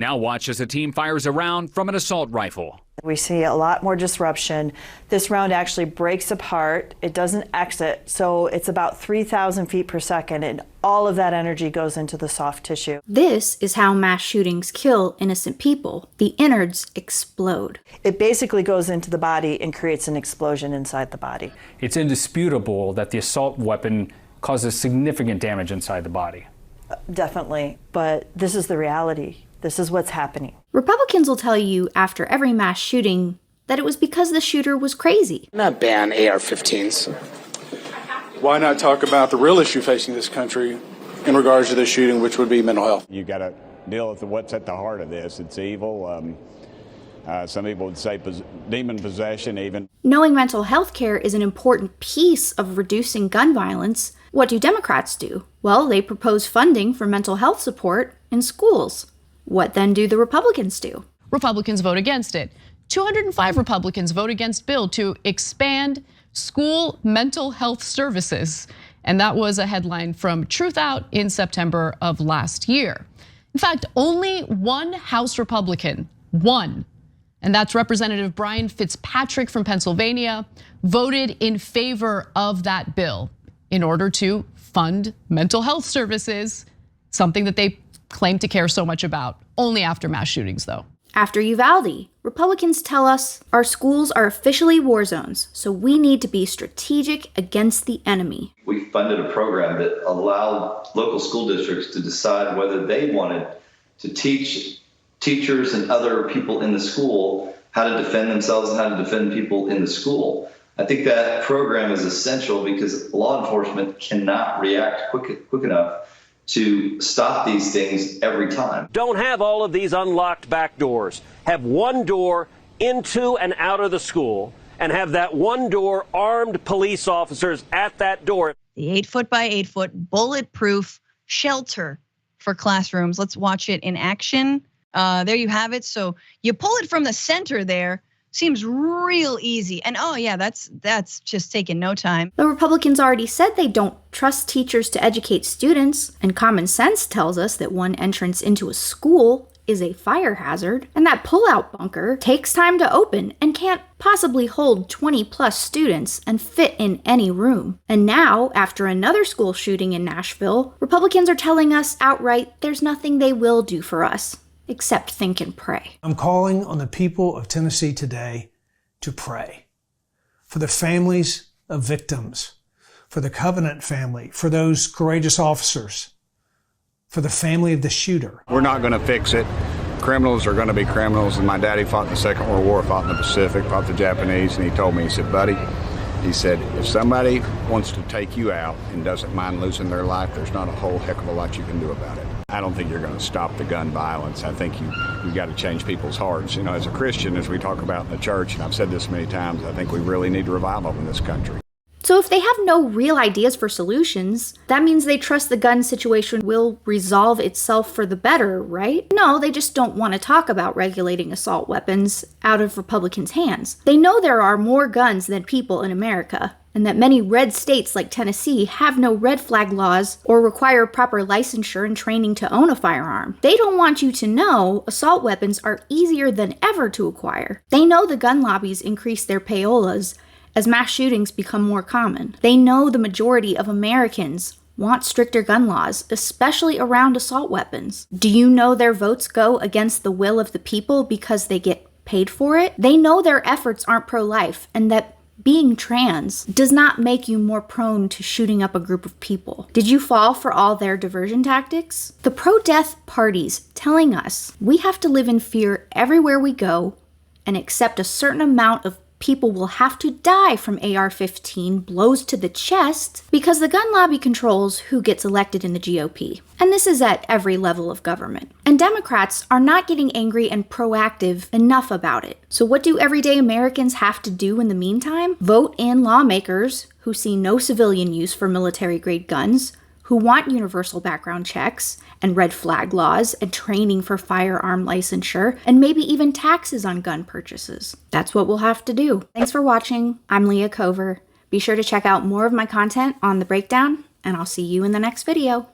Now watch as a team fires a round from an assault rifle. We see a lot more disruption. This round actually breaks apart. It doesn't exit, so it's about 3,000 feet per second, and all of that energy goes into the soft tissue. This is how mass shootings kill innocent people. The innards explode. It basically goes into the body and creates an explosion inside the body. It's indisputable that the assault weapon causes significant damage inside the body. Definitely, but this is the reality. This is what's happening. Republicans will tell you after every mass shooting that it was because the shooter was crazy. Not ban AR-15s. Why not talk about the real issue facing this country in regards to this shooting, which would be mental health? You got to deal with what's at the heart of this. It's evil. Some people would say demon possession even. Knowing mental health care is an important piece of reducing gun violence. What do Democrats do? Well, they propose funding for mental health support in schools. What then do the Republicans do? Republicans vote against it. 205 Republicans vote against bill to expand school mental health services. And that was a headline from Truth Out in September of last year. In fact, only one House Republican, one, and that's Representative Brian Fitzpatrick from Pennsylvania, voted in favor of that bill in order to fund mental health services, something that they claim to care so much about, only after mass shootings though. After Uvalde, Republicans tell us our schools are officially war zones, so we need to be strategic against the enemy. We funded a program that allowed local school districts to decide whether they wanted to teach teachers and other people in the school how to defend themselves and how to defend people in the school. I think that program is essential because law enforcement cannot react quick enough to stop these things every time. Don't have all of these unlocked back doors. Have one door into and out of the school, and have that one door armed police officers at that door. The 8-foot by 8-foot bulletproof shelter for classrooms. Let's watch it in action. There you have it. So you pull it from the center there. Seems real easy. And oh yeah, that's just taking no time. The Republicans already said they don't trust teachers to educate students, and common sense tells us that one entrance into a school is a fire hazard, and that pull-out bunker takes time to open and can't possibly hold 20 plus students and fit in any room. And now, after another school shooting in Nashville, Republicans are telling us outright there's nothing they will do for us except think and pray. I'm calling on the people of Tennessee today to pray for the families of victims, for the Covenant family, for those courageous officers, for the family of the shooter. We're not going to fix it. Criminals are going to be criminals. And my daddy fought in the Second World War, fought in the Pacific, fought the Japanese, and he told me, he said, buddy, he said, if somebody wants to take you out and doesn't mind losing their life, there's not a whole heck of a lot you can do about it. I don't think you're going to stop the gun violence. I think you've got to change people's hearts. You know, as a Christian, as we talk about in the church, and I've said this many times, I think we really need revival in this country. So if they have no real ideas for solutions, that means they trust the gun situation will resolve itself for the better, right? No, they just don't want to talk about regulating assault weapons out of Republicans' hands. They know there are more guns than people in America, and that many red states like Tennessee have no red flag laws or require proper licensure and training to own a firearm. They don't want you to know assault weapons are easier than ever to acquire. They know the gun lobbies increase their payolas as mass shootings become more common. They know the majority of Americans want stricter gun laws, especially around assault weapons. Do you know their votes go against the will of the people because they get paid for it? They know their efforts aren't pro-life, and that being trans does not make you more prone to shooting up a group of people. Did you fall for all their diversion tactics? The pro-death parties telling us we have to live in fear everywhere we go and accept a certain amount of people will have to die from AR-15 blows to the chest because the gun lobby controls who gets elected in the GOP. And this is at every level of government. And Democrats are not getting angry and proactive enough about it. So what do everyday Americans have to do in the meantime? Vote in lawmakers who see no civilian use for military-grade guns, who want universal background checks and red flag laws and training for firearm licensure and maybe even taxes on gun purchases. That's what we'll have to do. Thanks for watching. I'm Leah Cover. Be sure to check out more of my content on The Breakdown, and I'll see you in the next video.